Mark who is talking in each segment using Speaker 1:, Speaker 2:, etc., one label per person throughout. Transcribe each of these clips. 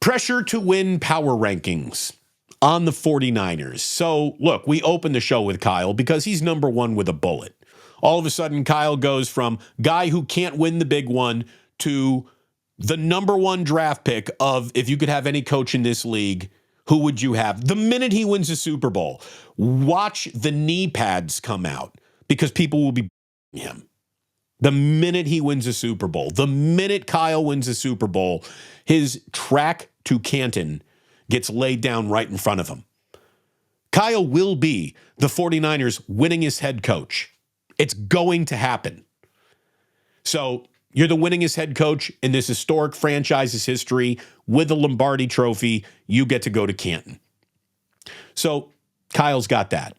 Speaker 1: Pressure to win power rankings on the 49ers. So, look, we opened the show with Kyle because he's number one with a bullet. All of a sudden, Kyle goes from guy who can't win the big one to the number one draft pick of if you could have any coach in this league, who would you have? The minute he wins a Super Bowl, watch the knee pads come out because people will be him. The minute he wins a Super Bowl, the minute Kyle wins a Super Bowl, his track to Canton gets laid down right in front of him. Kyle will be the 49ers' winningest head coach. It's going to happen. So you're the winningest head coach in this historic franchise's history with the Lombardi Trophy. You get to go to Canton. So Kyle's got that.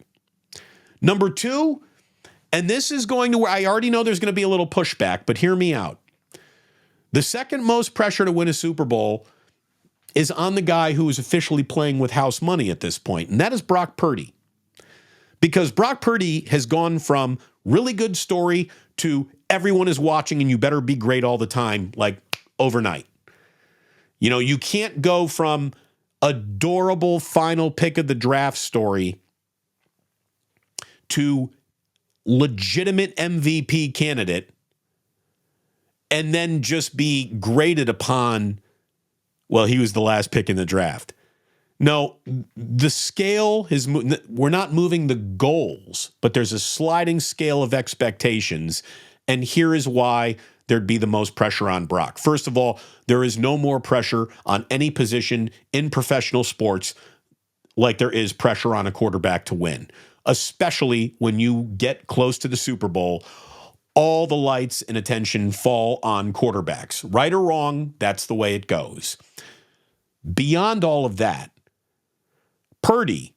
Speaker 1: Number two, and this is going to where I already know there's going to be a little pushback, but hear me out. The second most pressure to win a Super Bowl is on the guy who is officially playing with house money at this point, and that is Brock Purdy. Because Brock Purdy has gone from really good story to everyone is watching and you better be great all the time, like overnight. You know, you can't go from adorable final pick of the draft story to legitimate MVP candidate and then just be graded upon, well, he was the last pick in the draft. No, the scale is, we're not moving the goals, but there's a sliding scale of expectations. And here is why there'd be the most pressure on Brock. First of all, there is no more pressure on any position in professional sports like there is pressure on a quarterback to win, especially when you get close to the Super Bowl. All the lights and attention fall on quarterbacks. Right or wrong, that's the way it goes. Beyond all of that, Purdy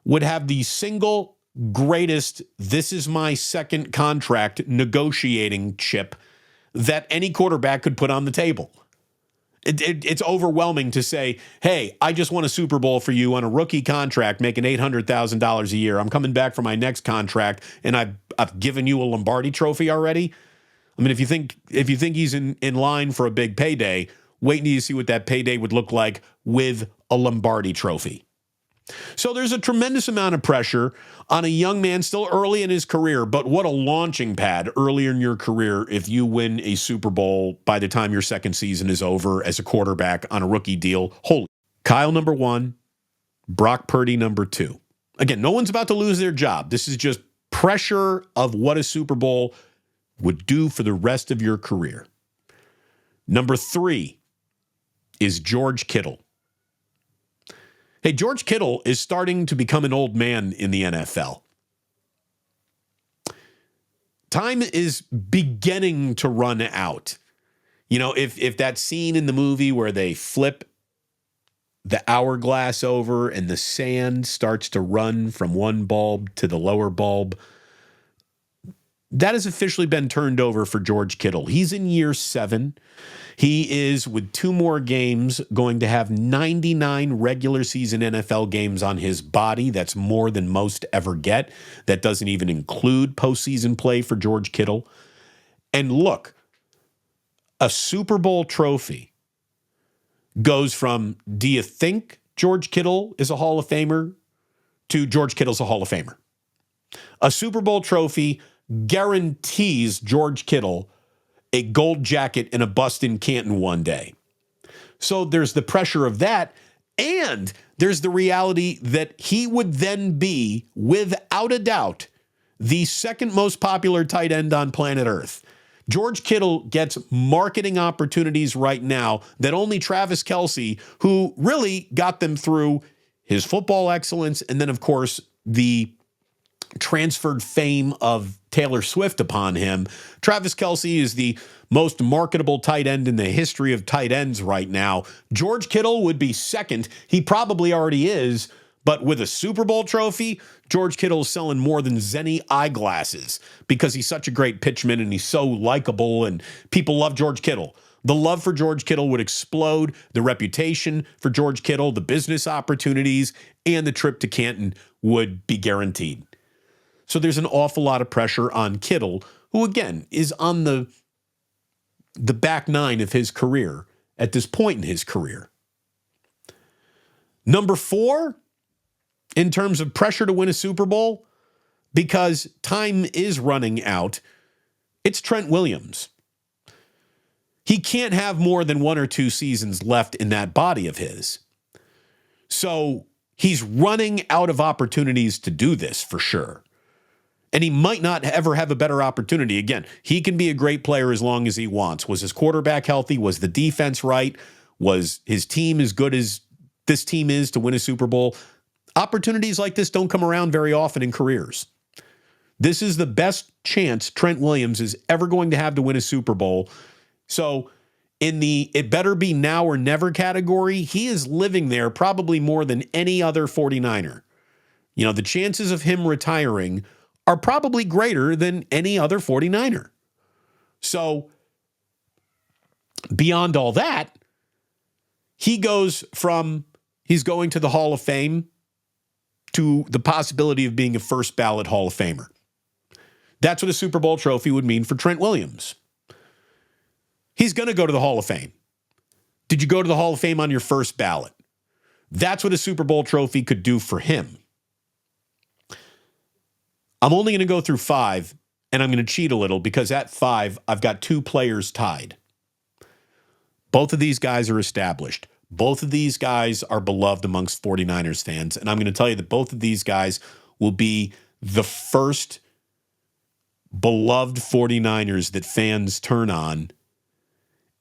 Speaker 1: would have the single greatest, this is my second contract negotiating chip that any quarterback could put on the table. It's overwhelming to say, hey, I just won a Super Bowl for you on a rookie contract making $800,000 a year. I'm coming back for my next contract, and I've given you a Lombardi trophy already. I mean, if you think he's in line for a big payday, wait until you see what that payday would look like with a Lombardi trophy. So there's a tremendous amount of pressure on a young man still early in his career, but what a launching pad earlier in your career if you win a Super Bowl by the time your second season is over as a quarterback on a rookie deal. Holy. Kyle number one, Brock Purdy number two. Again, no one's about to lose their job. This is just pressure of what a Super Bowl would do for the rest of your career. Number three is George Kittle. Hey, George Kittle is starting to become an old man in the NFL. Time is beginning to run out. You know, if that scene in the movie where they flip the hourglass over and the sand starts to run from one bulb to the lower bulb, that has officially been turned over for George Kittle. He's in year 7. He is, with 2 more games, going to have 99 regular season NFL games on his body. That's more than most ever get. That doesn't even include postseason play for George Kittle. And look, a Super Bowl trophy goes from, do you think George Kittle is a Hall of Famer, to George Kittle's a Hall of Famer. A Super Bowl trophy guarantees George Kittle a gold jacket and a bust in Canton one day. So there's the pressure of that, and there's the reality that he would then be, without a doubt, the second most popular tight end on planet Earth. George Kittle gets marketing opportunities right now that only Travis Kelce, who really got them through his football excellence, and then, of course, the transferred fame of Taylor Swift upon him. Travis Kelce is the most marketable tight end in the history of tight ends right now. George Kittle would be second. He probably already is, but with a Super Bowl trophy, George Kittle is selling more than Zenni eyeglasses because he's such a great pitchman and he's so likable and people love George Kittle. The love for George Kittle would explode, the reputation for George Kittle, the business opportunities, and the trip to Canton would be guaranteed. So there's an awful lot of pressure on Kittle, who, again, is on the back nine of his career at this point in his career. Number 4, in terms of pressure to win a Super Bowl, because time is running out, it's Trent Williams. He can't have more than 1 or 2 seasons left in that body of his. So he's running out of opportunities to do this for sure. And he might not ever have a better opportunity. Again, he can be a great player as long as he wants. Was his quarterback healthy? Was the defense right? Was his team as good as this team is to win a Super Bowl? Opportunities like this don't come around very often in careers. This is the best chance Trent Williams is ever going to have to win a Super Bowl. So in the it better be now or never category, he is living there probably more than any other 49er. You know, the chances of him retiring are probably greater than any other 49er. So beyond all that, he's going to the Hall of Fame to the possibility of being a first ballot Hall of Famer. That's what a Super Bowl trophy would mean for Trent Williams. He's going to go to the Hall of Fame. Did you go to the Hall of Fame on your first ballot? That's what a Super Bowl trophy could do for him. I'm only going to go through 5, and I'm going to cheat a little because at 5, I've got 2 players tied. Both of these guys are established. Both of these guys are beloved amongst 49ers fans, and I'm going to tell you that both of these guys will be the first beloved 49ers that fans turn on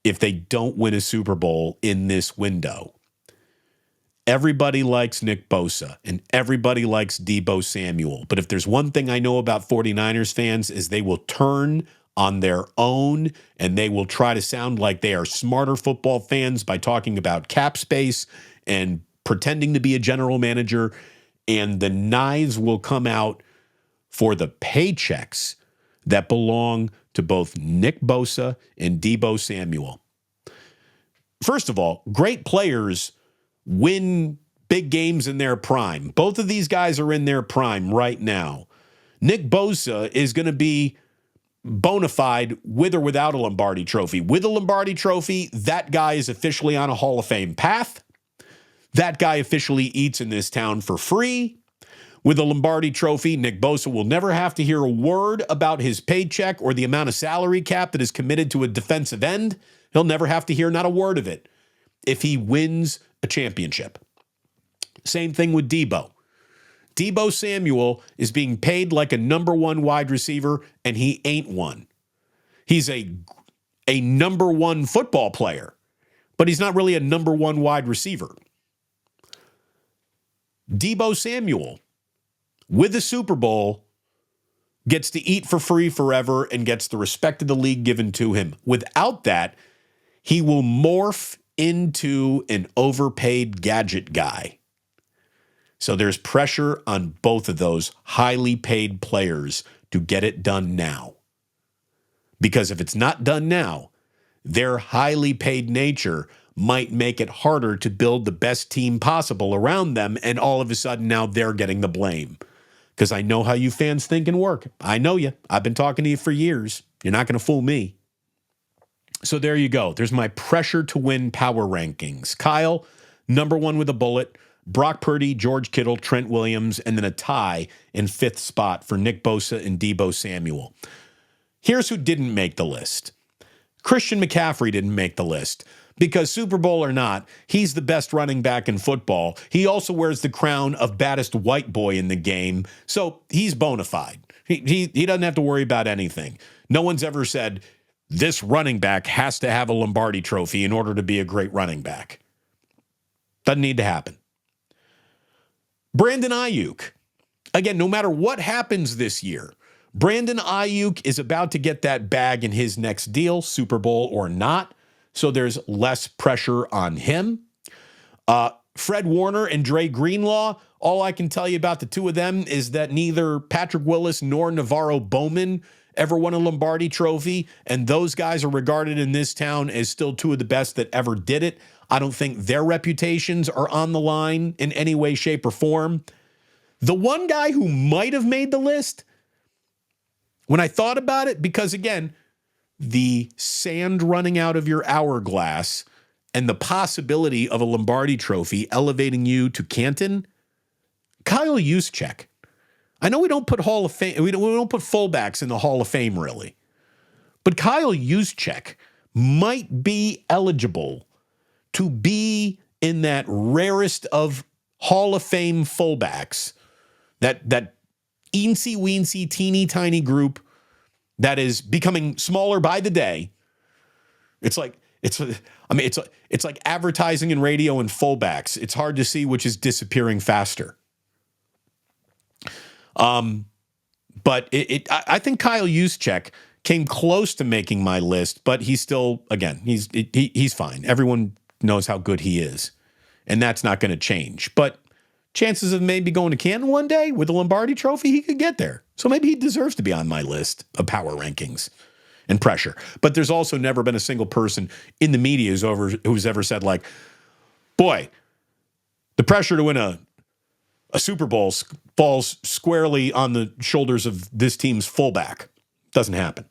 Speaker 1: if they don't win a Super Bowl in this window. Everybody likes Nick Bosa, and everybody likes Deebo Samuel. But if there's one thing I know about 49ers fans is they will turn on their own, and they will try to sound like they are smarter football fans by talking about cap space and pretending to be a general manager, and the knives will come out for the paychecks that belong to both Nick Bosa and Deebo Samuel. First of all, great players win big games in their prime. Both of these guys are in their prime right now. Nick Bosa is going to be bona fide with or without a Lombardi trophy. With a Lombardi trophy, that guy is officially on a Hall of Fame path. That guy officially eats in this town for free. With a Lombardi trophy, Nick Bosa will never have to hear a word about his paycheck or the amount of salary cap that is committed to a defensive end. He'll never have to hear not a word of it if he wins a championship. Same thing with Deebo. Deebo Samuel is being paid like a number 1 wide receiver, and he ain't one. He's a number 1 football player, but he's not really a number 1 wide receiver. Deebo Samuel, with the Super Bowl, gets to eat for free forever and gets the respect of the league given to him. Without that, he will morph into an overpaid gadget guy. So there's pressure on both of those highly paid players to get it done now. Because if it's not done now, their highly paid nature might make it harder to build the best team possible around them, and all of a sudden now they're getting the blame. Because I know how you fans think and work. I know you. I've been talking to you for years. You're not going to fool me. So there you go. There's my pressure to win power rankings. Kyle, number 1 with a bullet. Brock Purdy, George Kittle, Trent Williams, and then a tie in 5th spot for Nick Bosa and Deebo Samuel. Here's who didn't make the list. Christian McCaffrey didn't make the list because Super Bowl or not, he's the best running back in football. He also wears the crown of baddest white boy in the game, so he's bona fide. He doesn't have to worry about anything. No one's ever said, this running back has to have a Lombardi trophy in order to be a great running back. Doesn't need to happen. Brandon Ayuk. Again, no matter what happens this year, Brandon Ayuk is about to get that bag in his next deal, Super Bowl or not. So there's less pressure on him. Fred Warner and Dre Greenlaw, all I can tell you about the two of them is that neither Patrick Willis nor Navarro Bowman ever won a Lombardi trophy, and those guys are regarded in this town as still 2 of the best that ever did it. I don't think their reputations are on the line in any way, shape, or form. The one guy who might have made the list, when I thought about it, because again, the sand running out of your hourglass and the possibility of a Lombardi trophy elevating you to Canton, Kyle Juszczyk. I know we don't put Hall of Fame, we don't put fullbacks in the Hall of Fame really, but Kyle Juszczyk might be eligible to be in that rarest of Hall of Fame fullbacks, that eensy weensy teeny tiny group that is becoming smaller by the day. It's like advertising and radio and fullbacks. It's hard to see which is disappearing faster. But I think Kyle Juszczyk came close to making my list, but he's still, again, he's fine. Everyone knows how good he is, and that's not going to change. But chances of maybe going to Canton one day with a Lombardi trophy, he could get there. So maybe he deserves to be on my list of power rankings and pressure. But there's also never been a single person in the media who's ever said, like, boy, the pressure to win a Super Bowl falls squarely on the shoulders of this team's fullback. Doesn't happen.